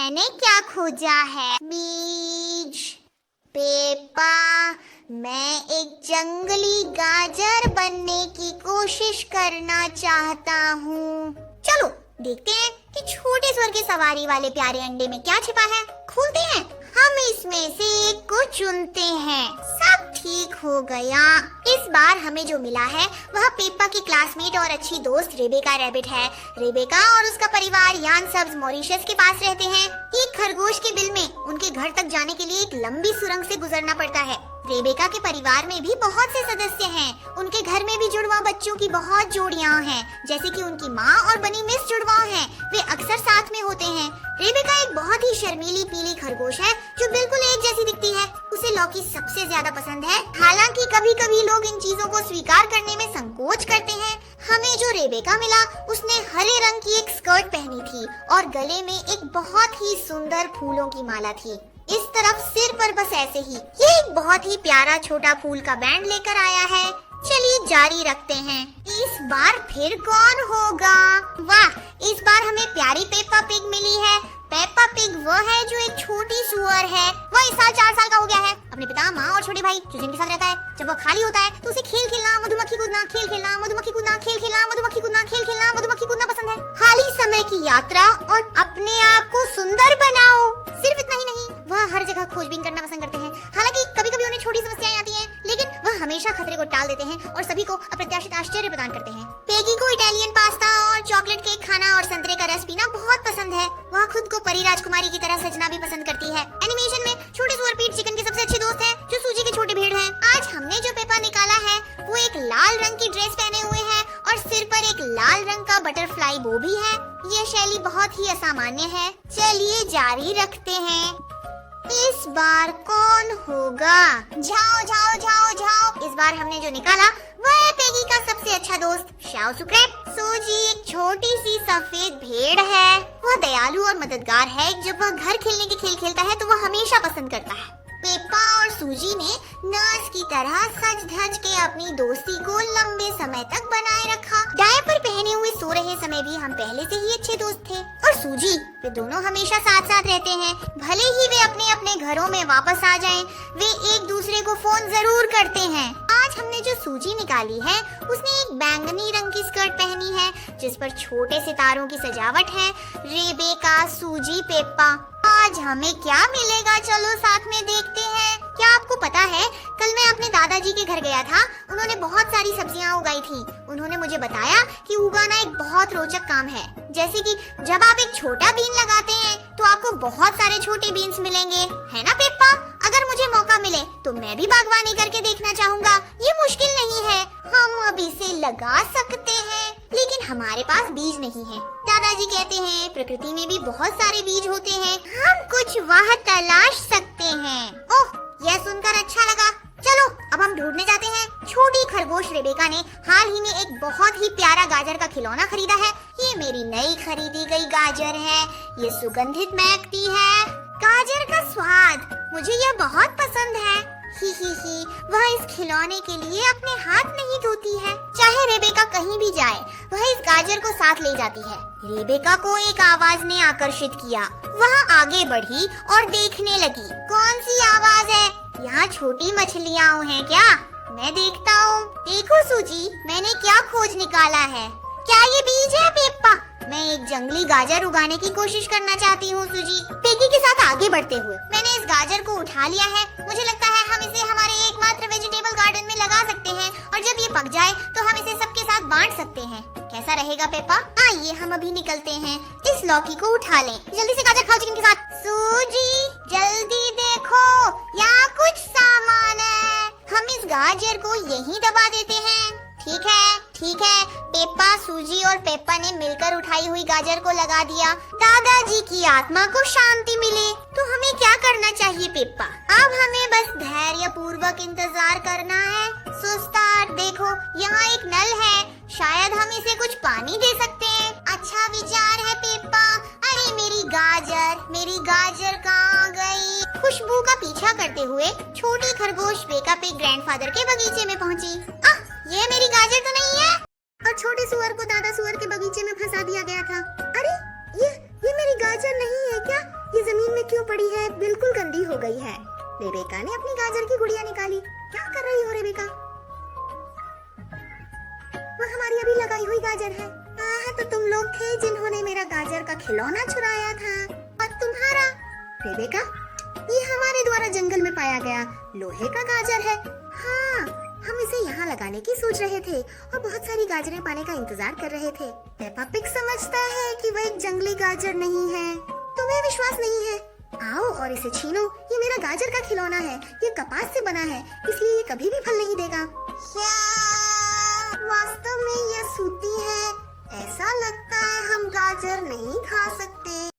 मैंने क्या खोजा है? बीज। पेपा, मैं एक जंगली गाजर बनने की कोशिश करना चाहता हूँ। चलो देखते हैं कि छोटे स्वर के सवारी वाले प्यारे अंडे में क्या छिपा है। खोलते हैं। हम इसमें से एक को चुनते हैं। सब ठीक हो गया। इस बार हमें जो मिला है वह पेप्पा की क्लासमेट और अच्छी दोस्त रेबेका रैबिट है। रेबेका और उसका परिवार यान सब्ज मॉरिशस के पास रहते हैं। एक खरगोश के बिल में उनके घर तक जाने के लिए एक लंबी सुरंग से गुजरना पड़ता है। रेबेका के परिवार में भी बहुत से सदस्य हैं। उनके घर में भी जुड़वा बच्चों की बहुत जोड़ियां हैं, जैसे कि उनकी माँ और बनी मिस जुड़वा हैं। वे अक्सर साथ में होते हैं। रेबेका एक बहुत ही शर्मीली पीली खरगोश है जो बिल्कुल एक जैसी दिखती है। उसे लौकी सबसे ज्यादा पसंद है। हालांकि कभी कभी लोग इन चीजों को स्वीकार करने में संकोच करते हैं। हमें जो रेबेका मिला उसने हरे रंग की एक स्कर्ट पहनी थी और गले में एक बहुत ही सुंदर फूलों की माला थी। इस तरफ सिर पर बस ऐसे ही ये एक बहुत ही प्यारा छोटा फूल का बैंड लेकर आया है। चलिए जारी रखते हैं। इस बार फिर कौन होगा? वाह, इस बार हमें प्यारी पेप्पा पिग मिली है। पेप्पा पिग वो है जो एक छोटी सुअर है। वह इस साल 4 साल का हो गया है। अपने पिता, माँ और छोटे भाई चुजिन के साथ रहता है। जब वो खाली होता है तो उसे खेल खेलना, मधुमक्खी कूदना, खेल खेलना, मधुमक्खी कूदना, खेल खेलना, मधुमक्खी कूदना, खेल खेलना, मधुमक्खी कूदना पसंद है। खाली समय की यात्रा और अपने आप को सुंदर बनाओ। सिर्फ इतना ही नहीं, वह हर जगह खोजबीन करना पसंद करते हैं। हालांकि कभी कभी उन्हें छोटी समस्याएं आती हैं, लेकिन वह हमेशा खतरे को टाल देते हैं और सभी को अप्रत्याशित आश्चर्य प्रदान करते हैं। पेगी को इटालियन पास्ता और चॉकलेट केक खाना और संतरे का रस पीना बहुत पसंद है। वह खुद को परी राजकुमारी की तरह सजना भी पसंद करती है। एनिमेशन में छोटे सुअर पीट चिकन के सबसे अच्छे दोस्त हैं, जो सूजी के छोटे भेड़ हैं। आज हमने जो पेप्पा निकाला है वो एक लाल रंग की ड्रेस पहने हुए है और सिर पर एक लाल रंग का बटरफ्लाई बो भी है। यह शैली बहुत ही असामान्य है। चलिए जारी रखते हैं। इस बार कौन होगा? जाओ जाओ जाओ जाओ। इस बार हमने जो निकाला वह है पेगी का सबसे अच्छा दोस्त शाओ सुक्रेप। सूजी एक छोटी सी सफेद भेड़ है। वह दयालु और मददगार है। जब वह घर खेलने के खेल खेलता है तो वह हमेशा पसंद करता है। पेप्पा और सूजी ने नर्स की तरह सज धज के अपनी दोस्ती को लंबे समय तक बनाए रखा। डायपर पहने हुए सो रहे समय भी हम पहले से ही अच्छे दोस्त थे। और सूजी, वे दोनों हमेशा साथ साथ रहते हैं। भले ही वे अपने अपने घरों में वापस आ जाएं, वे एक दूसरे को फोन जरूर करते हैं। आज हमने जो सूजी निकाली है उसने एक बैंगनी रंग की स्कर्ट पहनी है जिस पर छोटे सितारों की सजावट है। रेबेका, सूजी, पेप्पा, आज हमें क्या मिलेगा? चलो साथ में देखते हैं। क्या आपको पता है, कल मैं अपने दादाजी के घर गया था। उन्होंने बहुत सारी सब्जियां उगाई थी। उन्होंने मुझे बताया कि उगाना एक बहुत रोचक काम है। जैसे कि जब आप एक छोटा बीन लगाते हैं तो आपको बहुत सारे छोटे बीन्स मिलेंगे, है ना पेप्पा? अगर मुझे मौका मिले तो मैं भी बागवानी करके देखना चाहूँगा। ये मुश्किल नहीं है, हम अब इसे लगा सकते हैं। लेकिन हमारे पास बीज नहीं है। दादाजी कहते हैं प्रकृति में भी बहुत सारे बीज होते हैं, हम कुछ वहाँ तलाश सकते हैं। ओह, यह सुनकर अच्छा लगा। चलो अब हम ढूंढने जाते हैं। छोटी खरगोश रेबेका ने हाल ही में एक बहुत ही प्यारा गाजर का खिलौना खरीदा है। ये मेरी नई खरीदी गई गाजर है। ये सुगंधित महकती है। गाजर का स्वाद मुझे यह बहुत पसंद है। ही वह इस खिलौने के लिए अपने हाथ नहीं धोती है। चाहे रेबेका कहीं भी जाए वह इस गाजर को साथ ले जाती है। रेबेका को एक आवाज ने आकर्षित किया। वह आगे बढ़ी और देखने लगी। कौन सी आवाज है? यहाँ छोटी मछलियाँ हैं क्या? मैं देखता हूँ। देखो सूजी, मैंने क्या खोज निकाला है। क्या ये बीज है पेप्पा? मैं एक जंगली गाजर उगाने की कोशिश करना चाहती हूँ सूजी। पेगी के साथ आगे बढ़ते हुए मैंने इस गाजर को उठा लिया है। मुझे लगता है हम इसे हमारे एकमात्र वेजिटेबल गार्डन में लगा सकते हैं और जब ये पक जाए तो हम इसे सबके साथ बांट सकते हैं। कैसा रहेगा पेप्पा? आइए हम अभी निकलते हैं। इस लौकी को उठा लें। जल्दी से गाजर खाओ चिकन के साथ। सूजी जल्दी देखो, यहाँ कुछ सामान है। हम इस गाजर को यहीं दबा देते हैं। ठीक है ठीक है। पेप्पा, सूजी और पेप्पा ने मिलकर उठाई हुई गाजर को लगा दिया। दादाजी की आत्मा को शांति मिले। तो हमें क्या करना चाहिए पेप्पा? अब हमें बस धैर्य पूर्वक इंतजार करना है। सुस्तार, देखो यहाँ एक नल है, शायद हम इसे कुछ पानी दे सकते हैं। अच्छा विचार है पेप्पा। अरे मेरी गाजर कहाँ गई? खुशबू का पीछा करते हुए छोटी खरगोश पेका पिग ग्रैंडफादर के बगीचे में पहुँची। ये मेरी गाजर तो नहीं है। और छोटे सुअर को दादा सुअर के बगीचे में फंसा दिया गया था। अरे ये मेरी गाजर नहीं है क्या? गंदी हो गई है। रेबेका ने अपनी गाजर की गुड़िया निकाली। क्या कर रही हो रेबेका? वह हमारी अभी लगाई हुई गाजर है। हाँ, तो तुम लोग थे जिन्होंने मेरा गाजर का खिलौना चुराया था। और तुम्हारा? रेबेका, ये हमारे द्वारा जंगल में पाया गया लोहे का गाजर है। हाँ, हम इसे यहाँ लगाने की सोच रहे थे और बहुत सारी गाजरें पाने का इंतजार कर रहे थे। पेप्पा पिग समझता है कि वह एक जंगली गाजर नहीं है। तुम्हें विश्वास नहीं है? आओ और इसे छीनो। ये मेरा गाजर का खिलौना है। ये कपास से बना है, इसलिए ये कभी भी फल नहीं देगा। वास्तव में यह सूती है। ऐसा लगता है हम गाजर नहीं खा सकते।